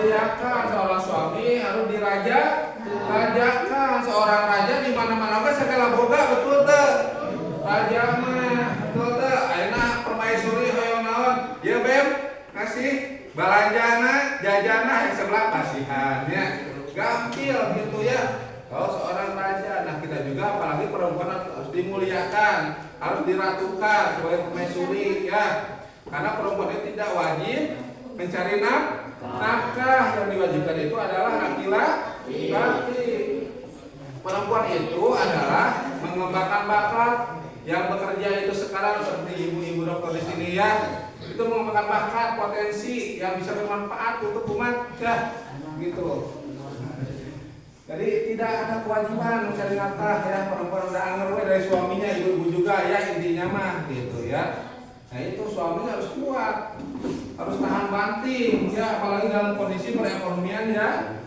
dimuliakan. Seorang suami harus rajakan. Seorang raja di mana-mana oke segala boga, betul teh. Raja mah betul teh. Ayeuna permaisuri hoyong naon? Ieu Bem, kasih balanjana, jajana yang sebelah kasihannya. Gampil gitu ya. Kalau seorang raja, nah kita juga apalagi perempuan harus dimuliakan, harus diratukan sebagai permaisuri ya. Karena perempuan itu tidak wajib mencari nafkah, yang diwajibkan itu adalah laki-laki. Perempuan itu adalah mengembangkan bakat. Yang bekerja itu sekarang seperti ibu-ibu dokter di sini ya, itu mengembangkan bakat, potensi yang bisa bermanfaat untuk umat ya, gitu loh. Jadi tidak ada kewajiban mencari nafkah ya, perempuan udah anger dari suaminya, ibu-ibu juga ya, intinya mah gitu ya. Nah itu suami harus kuat, harus tahan banting ya, apalagi dalam kondisi perekonomian ya,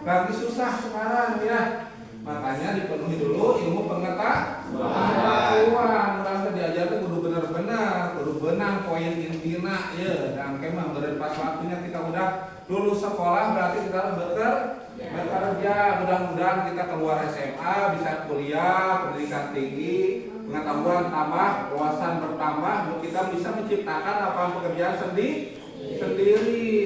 lagi susah sekarang ya. Makanya dipenuhi dulu ilmu pengetahuan. Orang diajarkan kudu benar-benar, kudu benang poin intina ya. Dan kemah dari pas waktunya kita udah lulus sekolah berarti kita harus bekerja. Mudah-mudahan kita keluar SMA bisa kuliah, pendidikan tinggi, pengetahuan tambah, wawasan bertambah, kita bisa menciptakan lapangan pekerjaan sendiri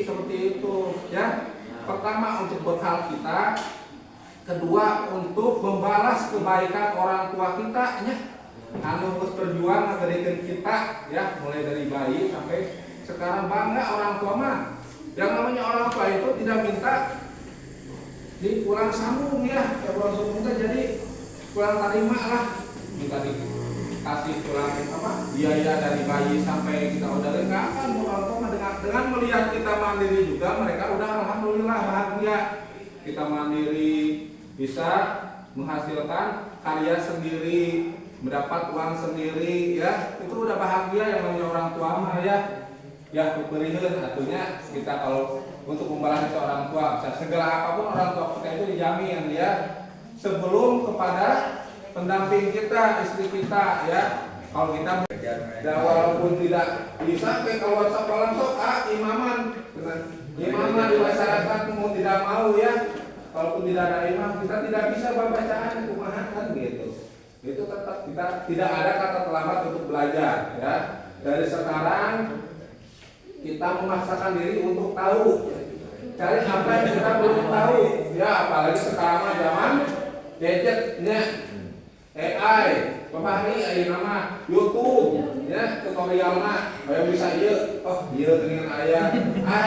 seperti itu ya. Pertama untuk bekal kita, kedua untuk membalas kebaikan orang tua kita ya. Anu terus berjuang ngabadikan kita ya, mulai dari bayi sampai sekarang. Bangga orang tua mah. Yang namanya orang tua itu tidak minta di pulang sambung ya, pulang sambung jadi pulang terima lah, minta dikasih pulang biaya dari bayi sampai kita udah enggak akan. Orang tua mah dengan melihat kita mandiri juga, mereka udah alhamdulillah bahagia. Kita mandiri, bisa menghasilkan karya sendiri, mendapat uang sendiri ya, itu udah bahagia yang namanya orang tua mah ya. Ya berikan artinya kita kalau untuk membalas seorang tua, segala apapun orang tua kita itu dijamin ya, sebelum kepada pendamping kita, istri kita ya. Kalau kita dan walaupun tidak bisa keluar sekolah sok imaman di masyarakat mau tidak mau ya. Walaupun tidak ada imam, kita tidak bisa bacaan kumaha kan gitu. Itu tetap kita tidak ada kata terlambat untuk belajar ya. Dari sekarang kita memaksakan diri untuk tahu, cari apa yang kita belum tahu ya, apalagi sekarang zaman gadgetnya AI, pemahami nama YouTube ya, tutorial mah yang bisa iya dengan ayah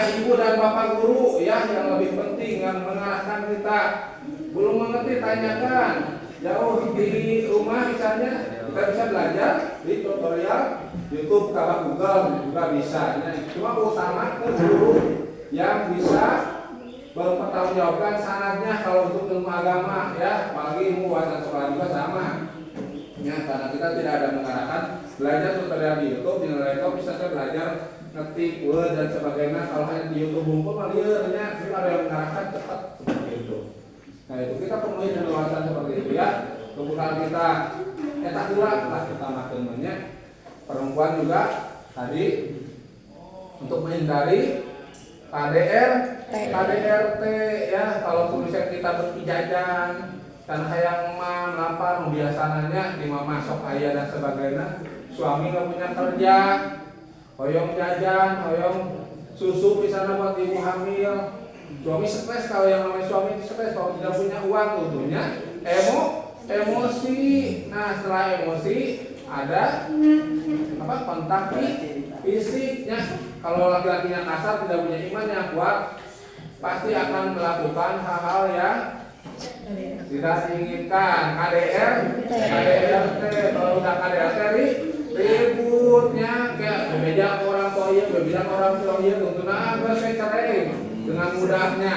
ibu dan bapak guru ya, yang lebih penting yang mengarahkan kita. Belum mengerti tanyakan, jauh di rumah misalnya kita bisa belajar di tutorial YouTube, kalau Google juga bisa ya. Cuma utama ke guru yang bisa berpertanggungjawabkan sanadnya kalau untuk ilmu agama ya, apalagi ilmu wawasan sekolah juga sama ya, karena kita tidak ada mengarahkan belajar tutorial di YouTube, di laptop bisa saya belajar ngetik Word dan sebagainya. Kalau hanya di YouTube bungkul malirnya, kita ada yang mengarahkan cepat seperti itu. Nah itu kita penuhi dengan wawasan seperti itu ya. Kebutuhan kita etakulah lah kita maksudnya. Perempuan juga tadi untuk menghindari KDRT ya, kalau tulisan kita berpijajan dan hayang melampar biasananya di masuk ayah dan sebagainya. Suami nggak punya kerja, hoyong jajan, hoyong susu misalnya buat ibu hamil. Suami stres, kalau yang namanya suami stres kalau tidak punya uang tentunya emosi. Nah setelah emosi ada kontak fisiknya. Kalau laki-lakinya kasar, tidak punya iman yang kuat, pasti akan melakukan hal-hal yang tidak diinginkan. KDRT, kalau udah KDRT ributnya kayak berbeda orang tua ya, berbeda orang tua ya, tentunya agak saya cerai dengan mudahnya.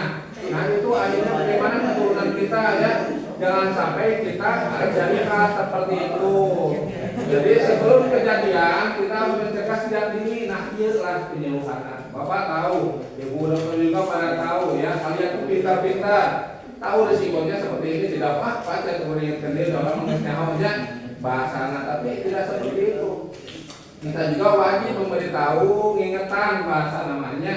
Nah itu akhirnya bagaimana keturunan kita ya, jangan sampai kita jadi hal seperti itu. Jadi sebelum kejadian kita harus mencegah sejak dini. Nah iyalah penyuluhan. Bapak tahu, ibu dokter juga pada tahu ya, kalian tuh pintar-pintar, tahu risikonya seperti ini, tidak apa-apa saya mengingatkan dia dalam mengenai bahasanya, tapi tidak seperti itu. Kita juga wajib memberitahu, ingetan bahasa namanya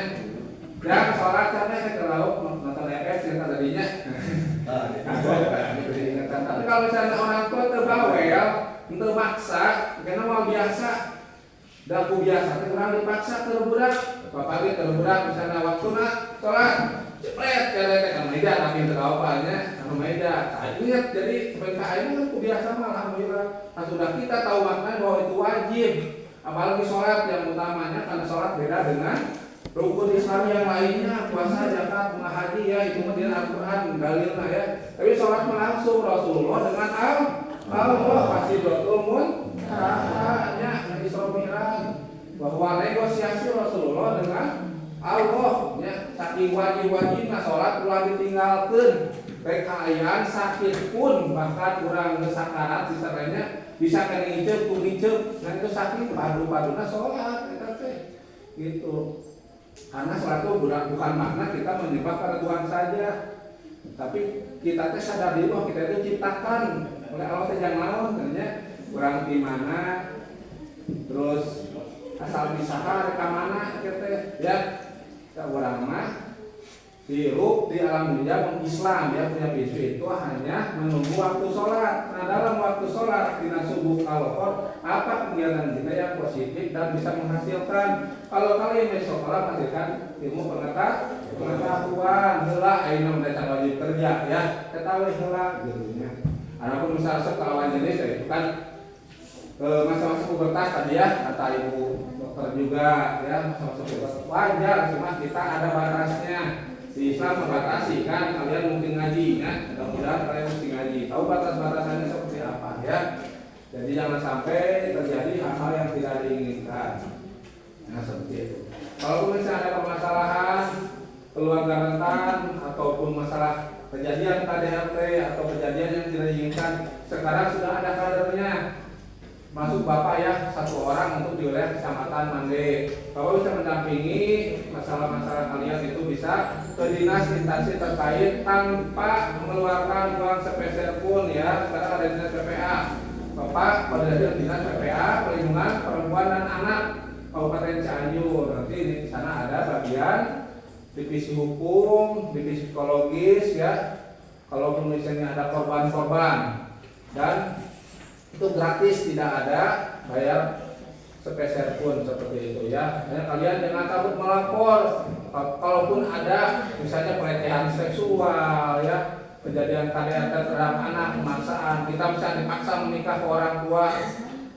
yang sholat karena saya kalau nonton FX yang tadinya. Tapi kalau misalnya orang tua terbawel, terpaksa, karena mau biasa, daku biasa, kurang dipaksa terbudak, bapak ini terbudak misalnya waktu nak sholat, cepet karena kan meja tapi terapanya, karena meja. Ingat jadi PKI ini kan biasa malah alhamdulillah. Nah, sudah kita tahu maknanya bahwa itu wajib, apalagi sholat yang utamanya karena sholat beda dengan rukun Islam yang lainnya, puasa, zakat, haji ya itu kemudian Al-Quran dalilnya ya. Tapi sholat langsung Rasulullah dengan Allah pasti dotumun caranya Nabi Somiran bahwa negosiasi Rasulullah dengan Allah ya saking wajib-wajibnya sholat ulah ditinggalkan rekayaan sakit pun bahkan kurang sakarat sisanya bisa kena icep pun icep nah itu sakit padu-paduna sholat gitu. Karena suatu bukan makna kita menyembah pada Tuhan saja, tapi kita sadar diri bahwa kita itu ciptakan oleh Allah yang naon, ternyata kurang di mana, terus asal bisa reka mana kita ya, orang mah hidup di alam dunia Islam ya punya prinsip itu hanya menunggu waktu sholat. Nah dalam waktu sholat kita subuh kalau apa kegiatan kita yang positif dan bisa menghasilkan. Kalau kalian besok sholat menghasilkan ilmu pengetahuan, hela aina mendapat wajib kerja ya, ketahui hela gitu ya. Adapun misalnya kalau jenis itu kan masa-masa pubertas tadi ya kata ibu dokter juga ya masa-masa pubertas wajar cuma kita ada batasnya. Di Islam membatasi kan kalian mungkin ngaji ya mudah-mudahan kalian mesti ngaji tahu batas-batasannya seperti apa ya jadi jangan sampai terjadi hal-hal yang tidak diinginkan nah seperti itu kalau misalnya ada permasalahan keluarga rentan ataupun masalah kejadian KDRT atau kejadian yang tidak diinginkan sekarang sudah ada kadernya masuk Bapak ya satu orang untuk di wilayah kecamatan Mande. Bapak bisa mendampingi masalah-masalah kalian itu bisa ke dinas instansi terkait tanpa mengeluarkan uang sepeser pun ya. Sekarang ada dinas PPA. Bapak pada dinas PPA Perlindungan Perempuan dan Anak Kabupaten Cianjur. Nanti di sana ada bagian divisi hukum, divisi psikologis ya. Kalau misalnya ada korban-korban dan itu gratis tidak ada bayar sepeser pun seperti itu ya. Hanya kalian jangan takut melapor. Kalaupun ada misalnya pelecehan seksual ya, kejadian KDRT terhadap anak, pemaksaan, kita bisa dipaksa menikah ke orang tua,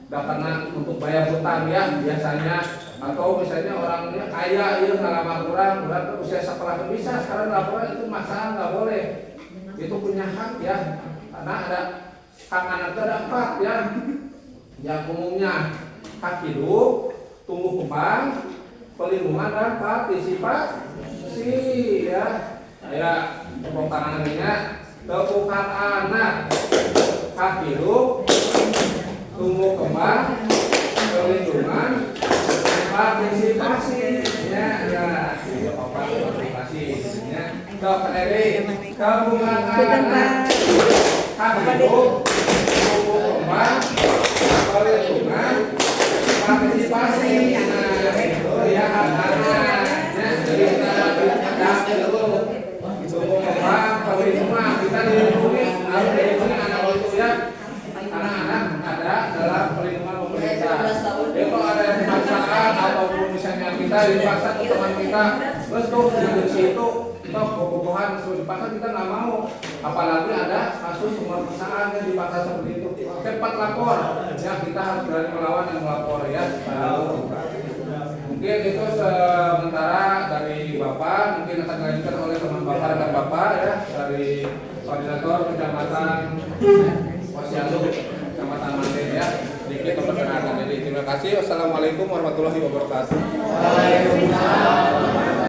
karena untuk bayar hutang ya biasanya, atau misalnya orangnya kaya ya nggak lama kurang, udah usia sekolah bisa sekarang laporan itu masalah nggak boleh, itu punya hak ya, karena ada hak anak itu ada 4 ya, yang umumnya hak hidup, tumbuh kembang, pelindungan dan partisipasi ya. Ya, tepuk tangannya, tepuk anak, hak hidup, tumbuh kembang, pelindungan, partisipasi ya, partisipasi ya. Dokter Eri, gabungan anak, hak hidup, tumbuh kembang, pelindungan, partisipasi. Nah, itu ya anak-anak. Ya, jadi kita ada dulu. Tumbuh kembang, pelindungan, kita dilindungi, harus dilindungi anak itu ya. Anak-anak ada dalam perlindungan pemerintah. Jadi kalau ada yang paksaan ataupun misalnya kita dipaksa ke teman kita, terus tuh di itu kebutuhan sudah dipaksa kita nggak mau. Apalagi ada kasus pemerkosaan yang dipaksa seperti itu, cepat lapor. Ya kita harus berani melawan dan melapor ya. Mungkin itu sementara dari Bapak, mungkin akan dilanjutkan oleh teman Bapak dan Bapak ya dari koordinator kecamatan Posyandu, kecamatan Mande ya. Sedikit memperkenalkan diri. Terima kasih. Wassalamualaikum warahmatullahi wabarakatuh. Waalaikumsalam.